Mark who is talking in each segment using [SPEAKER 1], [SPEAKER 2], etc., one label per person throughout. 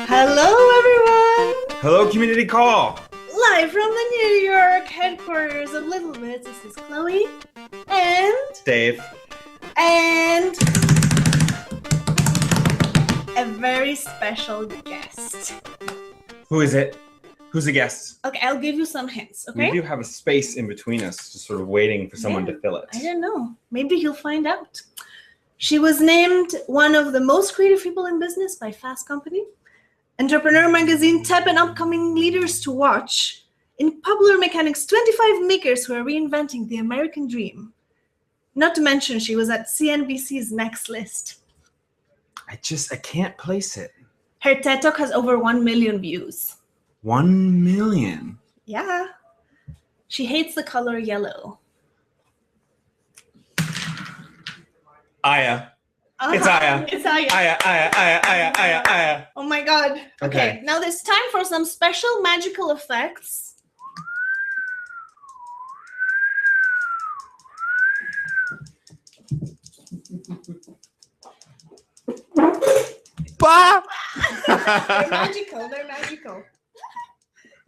[SPEAKER 1] Hello, everyone!
[SPEAKER 2] Hello, Community Call!
[SPEAKER 1] Live from the New York headquarters of littleBits, this is Chloe and
[SPEAKER 2] Dave.
[SPEAKER 1] And a very special guest.
[SPEAKER 2] Who is it? Who's the guest?
[SPEAKER 1] Okay, I'll give you some hints, okay?
[SPEAKER 2] We do have a space in between us, just sort of waiting for someone to fill it.
[SPEAKER 1] I don't know. Maybe you'll find out. She was named one of the most creative people in business by Fast Company, Entrepreneur Magazine Top and Upcoming Leaders to Watch, in Popular Mechanics 25 makers who are reinventing the American dream. Not to mention, she was at CNBC's Next List.
[SPEAKER 2] I can't place it.
[SPEAKER 1] Her TED Talk has over 1 million views.
[SPEAKER 2] 1 million?
[SPEAKER 1] Yeah. She hates the color yellow.
[SPEAKER 2] Ayah. It's Ayah.
[SPEAKER 1] It's Ayah.
[SPEAKER 2] Ayah.
[SPEAKER 1] Oh my God.
[SPEAKER 2] Okay.
[SPEAKER 1] Now there's time for some special magical effects.
[SPEAKER 2] Bah!
[SPEAKER 1] They're magical.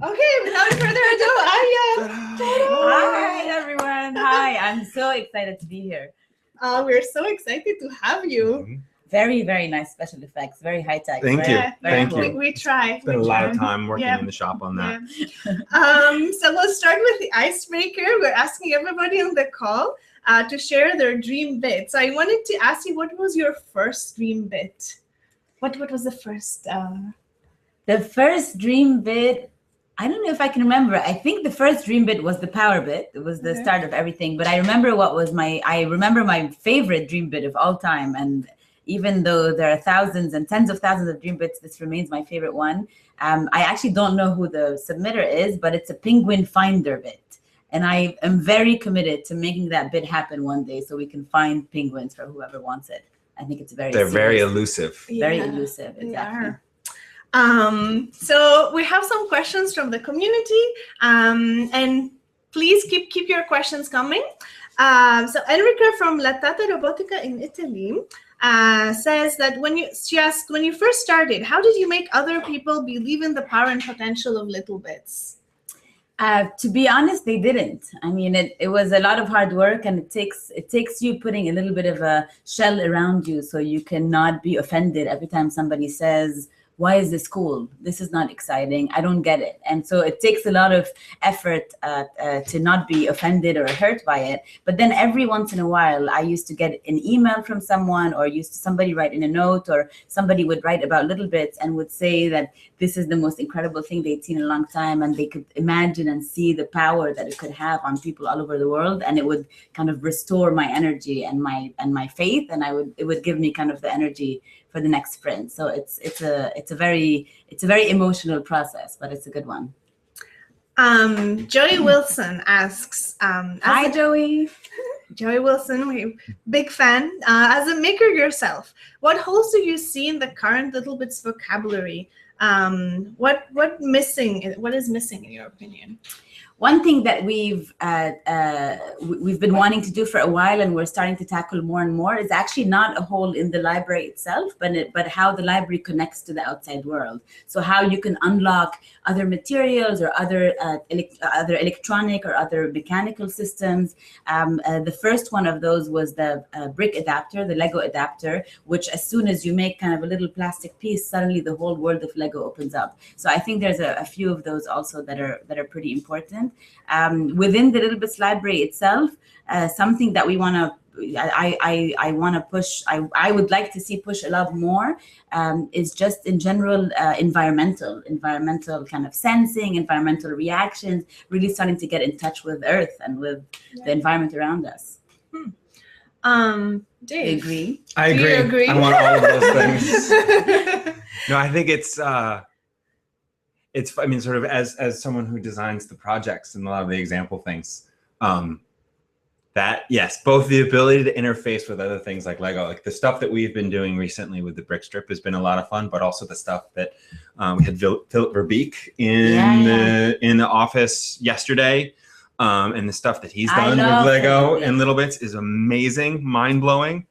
[SPEAKER 1] Okay, without further ado, Ayah.
[SPEAKER 3] Hi, everyone. Hi, I'm so excited to be here.
[SPEAKER 1] We're so excited to have you.
[SPEAKER 3] Very, very nice special effects. Very high tech.
[SPEAKER 2] Thank you.
[SPEAKER 3] Very
[SPEAKER 2] Thank
[SPEAKER 3] cool.
[SPEAKER 2] you.
[SPEAKER 1] We try.
[SPEAKER 2] Spent a lot of time working in the shop on that.
[SPEAKER 1] Yeah. So let's start with the icebreaker. We're asking everybody on the call to share their dream bit. So I wanted to ask you, what was your first dream bit? What was the first?
[SPEAKER 3] The first dream bit, I don't know if I can remember. I think the first dream bit was the power bit. It was the start of everything. But I remember I remember my favorite dream bit of all time. And even though there are thousands and tens of thousands of dream bits, this remains my favorite one. I actually don't know who the submitter is, but it's a penguin finder bit. And I am very committed to making that bit happen one day so we can find penguins for whoever wants it. I think it's
[SPEAKER 2] They're very elusive.
[SPEAKER 3] Very elusive, exactly.
[SPEAKER 1] So we have some questions from the community, and please keep your questions coming. So Enrica from La Tata Robotica in Italy says that when you first started, how did you make other people believe in the power and potential of littleBits?
[SPEAKER 3] To be honest, they didn't. I mean, it was a lot of hard work, and it takes you putting a little bit of a shell around you so you cannot be offended every time somebody says, why is this cool? This is not exciting. I don't get it. And so it takes a lot of effort to not be offended or hurt by it. But then every once in a while, I used to get an email from someone, or somebody write in a note, or somebody would write about littleBits and would say that this is the most incredible thing they'd seen in a long time, and they could imagine and see the power that it could have on people all over the world, and it would kind of restore my energy and my faith, and it would give me kind of the energy for the next sprint. So it's a very emotional process, but it's a good one.
[SPEAKER 1] Joey Wilson asks,
[SPEAKER 3] hi Joey.
[SPEAKER 1] Joey Wilson, big fan. As a maker yourself, what holes do you see in the current littleBits vocabulary? What is missing in your opinion?
[SPEAKER 3] One thing that we've been wanting to do for a while, and we're starting to tackle more and more, is actually not a hole in the library itself, but how the library connects to the outside world. So how you can unlock other materials or other electronic or other mechanical systems. The first one of those was the brick adapter, the Lego adapter, which as soon as you make kind of a little plastic piece, suddenly the whole world of Lego opens up. So I think there's a few of those also that are pretty important. Within the littleBits library itself, something that we want to, I want to push, I would like to see push a lot more, is just in general environmental kind of sensing, environmental reactions, really starting to get in touch with Earth and with the environment around us.
[SPEAKER 1] Dave,
[SPEAKER 3] agree?
[SPEAKER 2] I agree.
[SPEAKER 1] Do you agree?
[SPEAKER 2] I want all of those things. No, I think it's I mean, sort of as someone who designs the projects and a lot of the example things, that yes, both the ability to interface with other things like Lego, like the stuff that we've been doing recently with the brick strip has been a lot of fun, but also the stuff that we had Philip Verbeek in the office yesterday. And the stuff that he's
[SPEAKER 3] I
[SPEAKER 2] done with
[SPEAKER 3] love
[SPEAKER 2] Lego
[SPEAKER 3] littleBits.
[SPEAKER 2] and littleBits is amazing, mind-blowing.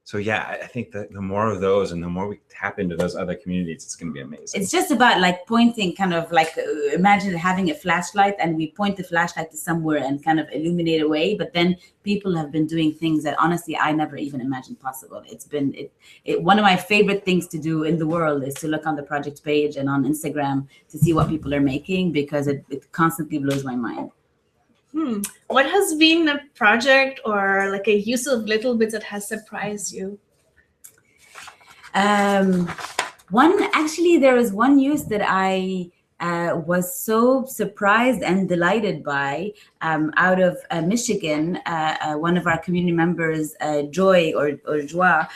[SPEAKER 2] So yeah, I think that the more of those and the more we tap into those other communities, it's going to be amazing.
[SPEAKER 3] It's just about like pointing, kind of like imagine having a flashlight and we point the flashlight to somewhere and kind of illuminate a way. But then people have been doing things that honestly I never even imagined possible. It's been one of my favorite things to do in the world is to look on the project page and on Instagram to see what people are making, because it constantly blows my mind.
[SPEAKER 1] What has been a project or like a use of littleBits that has surprised you?
[SPEAKER 3] There was one use that I was so surprised and delighted by, out of Michigan. One of our community members, Joy or Joie,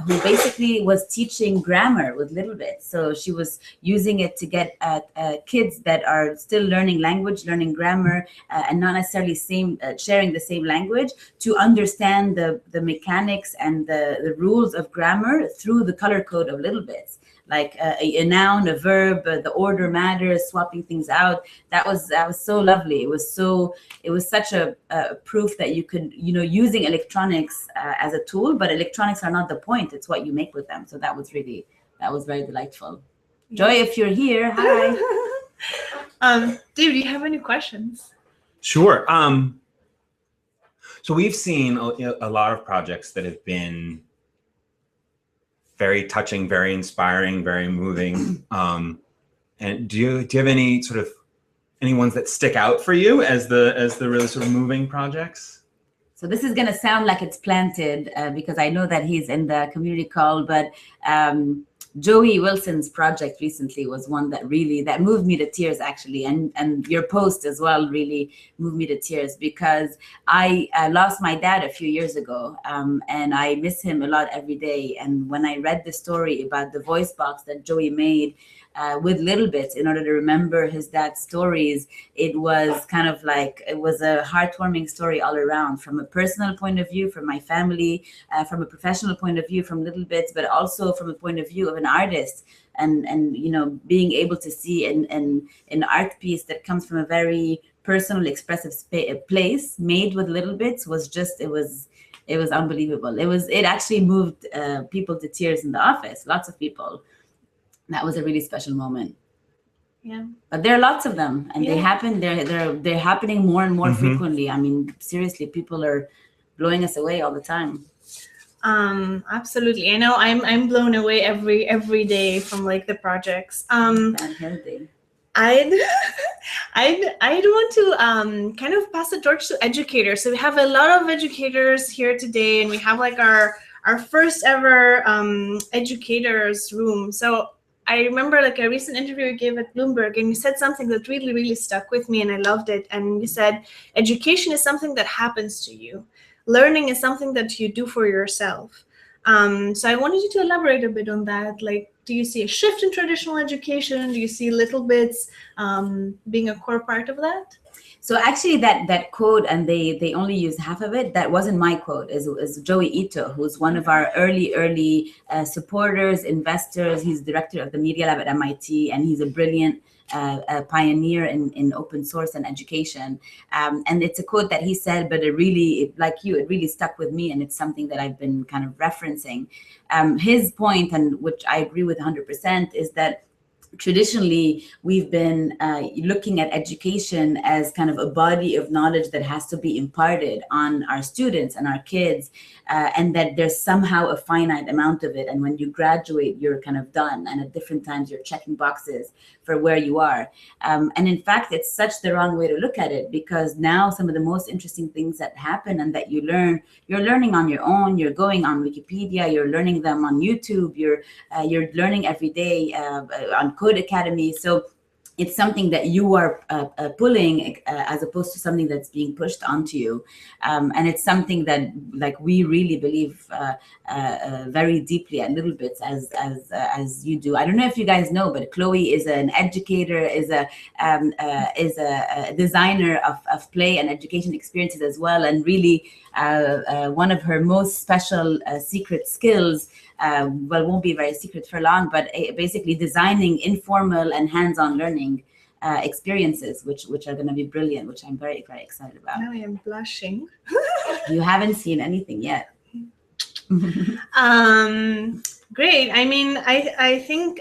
[SPEAKER 3] who basically was teaching grammar with littleBits. So she was using it to get kids that are still learning language, learning grammar, and not necessarily sharing the same language, to understand the mechanics and the rules of grammar through the color code of littleBits. Like a noun, a verb, the order matters, swapping things out. That was so lovely. It was such a proof that you could, using electronics as a tool, but electronics are not the point. It's what you make with them. So that was very delightful. Joy, if you're here, hi.
[SPEAKER 1] Dave, do you have any questions?
[SPEAKER 2] Sure. So we've seen a lot of projects that have been very touching, very inspiring, very moving. And do you have any ones that stick out for you as the really sort of moving projects?
[SPEAKER 3] So this is gonna sound like it's planted because I know that he's in the community call, but Joey Wilson's project recently was one that moved me to tears, actually, and your post as well really moved me to tears, because I lost my dad a few years ago, and I miss him a lot every day. And when I read the story about the voice box that Joey made with littleBits in order to remember his dad's stories, it was kind of like, it was a heartwarming story all around, from a personal point of view, from my family, from a professional point of view, from littleBits, but also from a point of view of an artist. And being able to see an art piece that comes from a very personal, expressive place made with littleBits was just, it was unbelievable. It actually moved people to tears in the office, lots of people. That was a really special moment.
[SPEAKER 1] Yeah.
[SPEAKER 3] But there are lots of them, and they happen. They're happening more and more frequently. I mean, seriously, people are blowing us away all the time.
[SPEAKER 1] Absolutely. I know I'm blown away every day from like the projects. I'd want to kind of pass the torch to educators. So we have a lot of educators here today, and we have like our first ever educators room. So I remember like a recent interview you gave at Bloomberg, and you said something that really, really stuck with me, and I loved it. And you said, education is something that happens to you. Learning is something that you do for yourself. So I wanted you to elaborate a bit on that. Like, do you see a shift in traditional education? Do you see littleBits being a core part of that?
[SPEAKER 3] So actually that quote, and they only used half of it, that wasn't my quote, is Joey Ito, who's one of our early supporters, investors. He's director of the Media Lab at MIT, and he's a brilliant pioneer in open source and education. And it's a quote that he said, but it really stuck with me, and it's something that I've been kind of referencing. His point, and which I agree with 100%, is that traditionally, we've been looking at education as kind of a body of knowledge that has to be imparted on our students and our kids, and that there's somehow a finite amount of it. And when you graduate, you're kind of done. And at different times, you're checking boxes for where you are. And in fact, it's such the wrong way to look at it, because now some of the most interesting things that happen and that you learn, you're learning on your own. You're going on Wikipedia, you're learning them on YouTube, you're learning every day on Code Academy. So it's something that you are pulling as opposed to something that's being pushed onto you. And it's something that like we really believe very deeply at littleBits as you do. I don't know if you guys know, but Chloe is an educator, is a designer of play and education experiences as well. And really one of her most special secret skills, won't be very secret for long, but basically designing informal and hands-on learning experiences, which are going to be brilliant, which I'm very, very excited about.
[SPEAKER 1] Now I am blushing.
[SPEAKER 3] You haven't seen anything yet.
[SPEAKER 1] Great. I mean, I think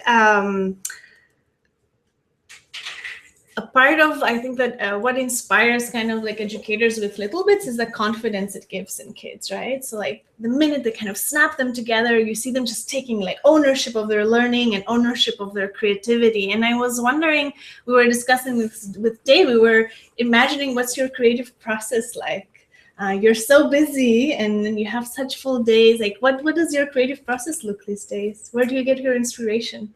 [SPEAKER 1] a part of, I think that what inspires kind of like educators with littleBits is the confidence it gives in kids, right? So like the minute they kind of snap them together, you see them just taking like ownership of their learning and ownership of their creativity. And I was wondering, we were discussing with Dave, we were imagining what's your creative process like? You're so busy and you have such full days. Like what does your creative process look these days? Where do you get your inspiration?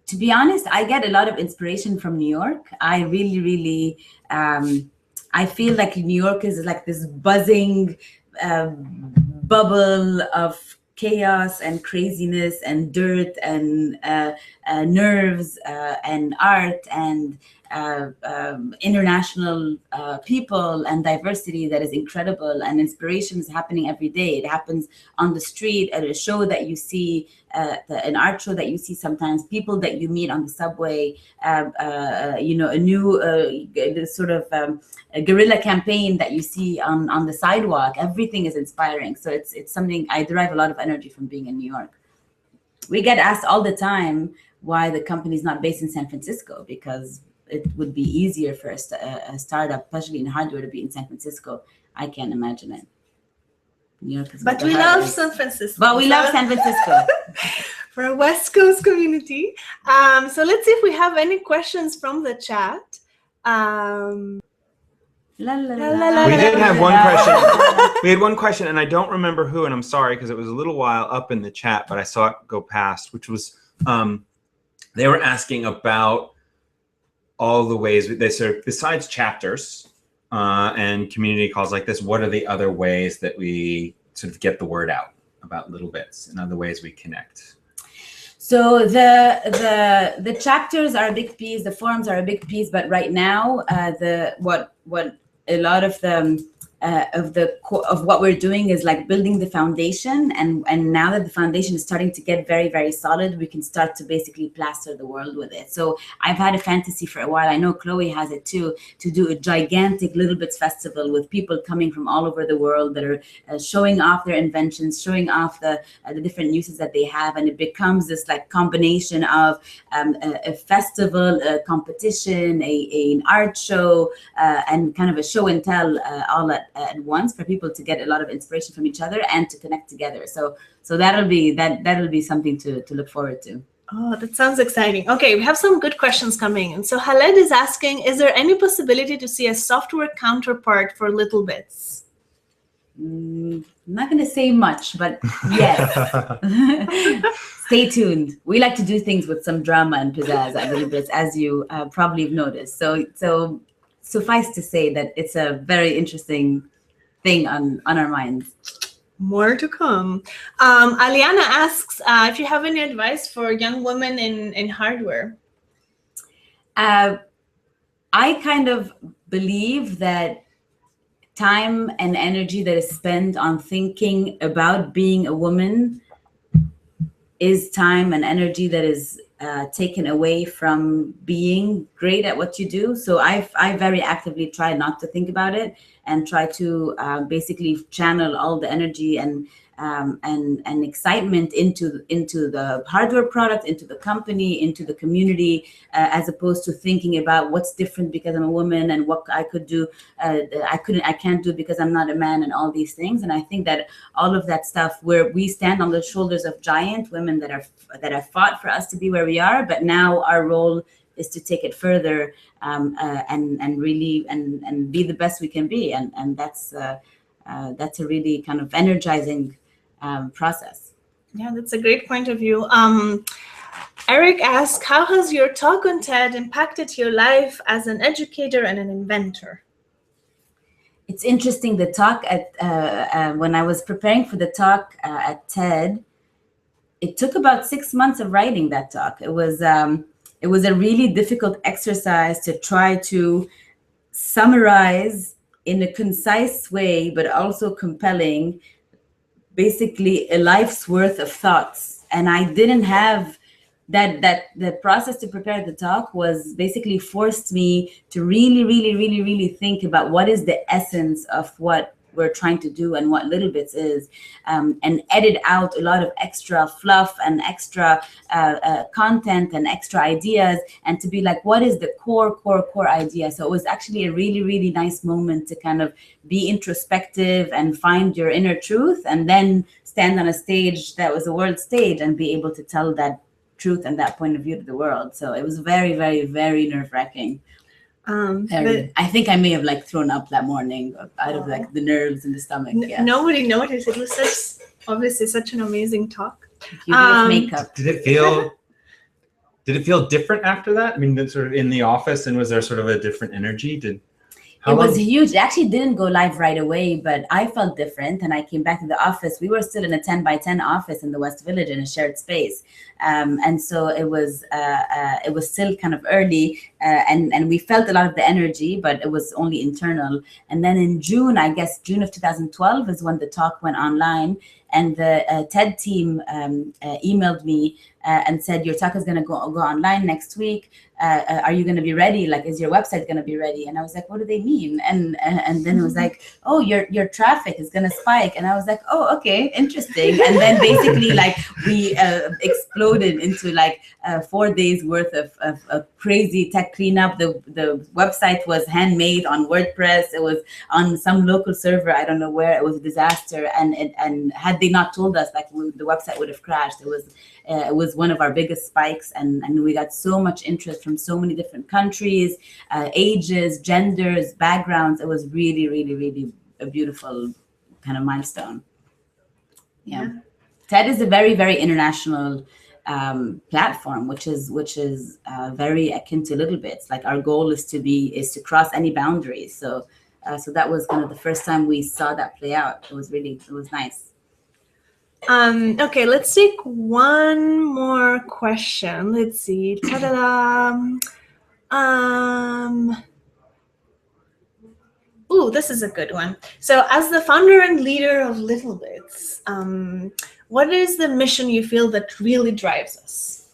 [SPEAKER 3] To be honest, I get a lot of inspiration from New York. I really, really, I feel like New York is like this buzzing bubble of chaos and craziness and dirt and nerves and art and international people and diversity that is incredible, and inspiration is happening every day. It happens on the street, at a show that you see, an art show that you see sometimes, people that you meet on the subway, you know, a new sort of a guerrilla campaign that you see on the sidewalk. Everything is inspiring. So it's something I derive a lot of energy from being in New York. We get asked all the time why the company is not based in San Francisco, because it would be easier for a startup, especially in hardware, to be in San Francisco. I can't imagine it. New York is
[SPEAKER 1] but we love San Francisco.
[SPEAKER 3] But we love San Francisco.
[SPEAKER 1] For a West Coast community. So let's see if we have any questions from the chat.
[SPEAKER 2] We did have one question. We had one question, and I don't remember who, and I'm sorry because it was a little while up in the chat, but I saw it go past, which was they were asking about all the ways they sort of, besides chapters and community calls like this, what are the other ways that we sort of get the word out about littleBits and other ways we connect?
[SPEAKER 3] So the chapters are a big piece, the forums are a big piece, but right now what a lot of what we're doing is like building the foundation, and now that the foundation is starting to get very, very solid, we can start to basically plaster the world with it. So I've had a fantasy for a while, I know Chloe has it too, to do a gigantic littleBits festival with people coming from all over the world that are showing off their inventions, showing off the different uses that they have, and it becomes this like combination of a festival, a competition, an art show, and kind of a show and tell all at once, for people to get a lot of inspiration from each other and to connect together. So that'll be something to look forward to.
[SPEAKER 1] Oh, that sounds exciting. Okay, we have some good questions coming in. So Khaled is asking, is there any possibility to see a software counterpart for littleBits?
[SPEAKER 3] I'm not going to say much, but yes. Stay tuned. We like to do things with some drama and pizzazz at littleBits, as you probably have noticed. So suffice to say that it's a very interesting thing on our minds.
[SPEAKER 1] More to come. Aliana asks if you have any advice for young women in hardware.
[SPEAKER 3] I kind of believe that time and energy that is spent on thinking about being a woman is time and energy that is taken away from being great at what you do. So I very actively try not to think about it and try to basically channel all the energy and excitement into the hardware product, into the company, into the community, as opposed to thinking about what's different because I'm a woman and what I could do, I can't do because I'm not a man, and all these things. And I think that all of that stuff, where we stand on the shoulders of giant women that have fought for us to be where we are, but now our role is to take it further and really and be the best we can be, and that's a really kind of energizing process.
[SPEAKER 1] Yeah, that's a great point of view. Eric asks, how has your talk on TED impacted your life as an educator and an inventor?
[SPEAKER 3] It's interesting, the talk at when I was preparing for the talk at TED, it took about 6 months of writing that talk. It was a really difficult exercise to try to summarize in a concise way, but also compelling, basically a life's worth of thoughts. And I didn't have that the process to prepare the talk was basically forced me to really think about what is the essence of what we're trying to do and what littleBits is, and edit out a lot of extra fluff and extra content and extra ideas, and to be like, what is the core idea? So it was actually a really nice moment to kind of be introspective and find your inner truth, and then stand on a stage that was a world stage and be able to tell that truth and that point of view to the world. So it was very nerve-wracking. I think I may have like thrown up that morning out of like the nerves in the stomach. Yeah.
[SPEAKER 1] Nobody noticed. It was obviously such an amazing talk.
[SPEAKER 3] Makeup.
[SPEAKER 2] Did it feel different after that? I mean, sort of in the office, and was there sort of a different energy?
[SPEAKER 3] It was huge. It actually didn't go live right away, but I felt different. And I came back to the office. We were still in a 10 by 10 office in the West Village in a shared space. And so it was still kind of early, and we felt a lot of the energy, but it was only internal. And then in June, I guess June of 2012 is when the talk went online. And the TED team emailed me and said, your talk is going to go online next week. Are you going to be ready? Like, is your website going to be ready? And I was like, what do they mean? And then it was like, oh, your traffic is going to spike. And I was like, oh, okay, interesting. And then basically like we exploded into like 4 days worth of crazy tech cleanup. The website was handmade on WordPress. It was on some local server. I don't know where. It was a disaster. And had they not told us, like, the website would have crashed. It was one of our biggest spikes, and we got so much interest from so many different countries, ages, genders, backgrounds. It was really a beautiful kind of milestone. Yeah. TED is a very international platform, which is very akin to littleBits. Like, our goal is to cross any boundaries. So that was kind of the first time we saw that play out. It was nice.
[SPEAKER 1] Okay, let's take one more question. Let's see. Ta-da-da. Ooh, this is a good one. So, as the founder and leader of littleBits, what is the mission you feel that really drives us?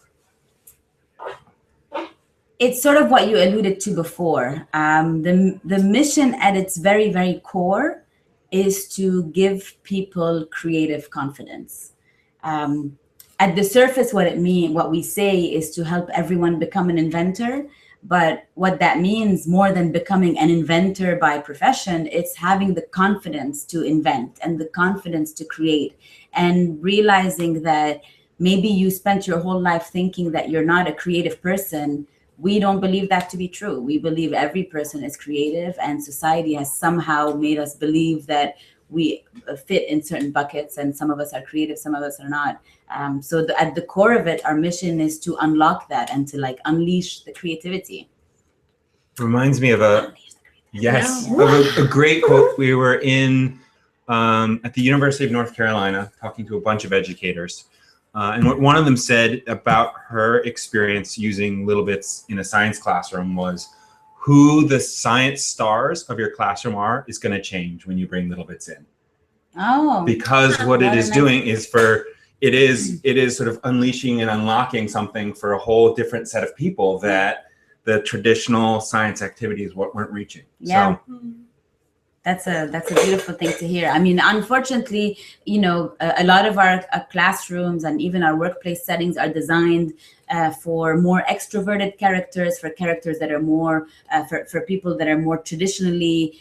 [SPEAKER 3] It's sort of what you alluded to before. The mission at its very core is to give people creative confidence. At the surface, what we say is to help everyone become an inventor. But what that means, more than becoming an inventor by profession, it's having the confidence to invent and the confidence to create, and realizing that maybe you spent your whole life thinking that you're not a creative person. We don't believe that to be true. We believe every person is creative, and society has somehow made us believe that we fit in certain buckets, and some of us are creative, some of us are not. So at the core of it, our mission is to unlock that and to like unleash the creativity.
[SPEAKER 2] Reminds me of a great quote. We were in at the University of North Carolina talking to a bunch of educators. And what one of them said about her experience using littleBits in a science classroom was, who the science stars of your classroom is going to change when you bring littleBits in.
[SPEAKER 3] Oh.
[SPEAKER 2] Because what it is doing is it is sort of unleashing and unlocking something for a whole different set of people that the traditional science activities weren't reaching.
[SPEAKER 3] Yeah.
[SPEAKER 2] So,
[SPEAKER 3] that's a beautiful thing to hear. I mean, unfortunately, a lot of our classrooms and even our workplace settings are designed for more extroverted characters, for characters that are more, for people that are more traditionally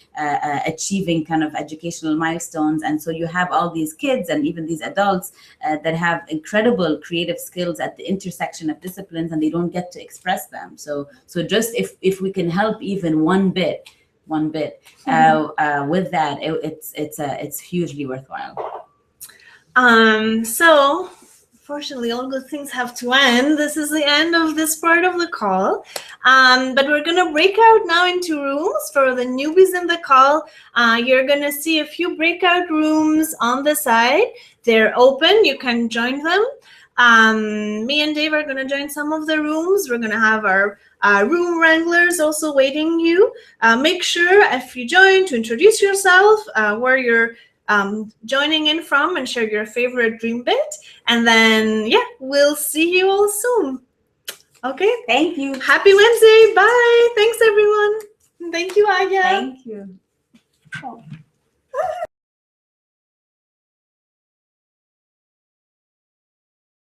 [SPEAKER 3] achieving kind of educational milestones. And so you have all these kids and even these adults that have incredible creative skills at the intersection of disciplines, and they don't get to express them. So just if we can help even one bit with that, it's hugely worthwhile.
[SPEAKER 1] So fortunately, all good things have to end. This is the end of this part of the call. But we're going to break out now into rooms for the newbies in the call. You're going to see a few breakout rooms on the side. They're open. You can join them. Me and Dave are going to join some of the rooms. We're going to have our room wranglers also waiting you. Make sure if you join to introduce yourself, where you're joining in from, and share your favorite dream bit. And then, we'll see you all soon. Okay.
[SPEAKER 3] Thank you.
[SPEAKER 1] Happy Wednesday. Bye. Thanks, everyone. Thank you, Ayah.
[SPEAKER 3] Thank you. Oh.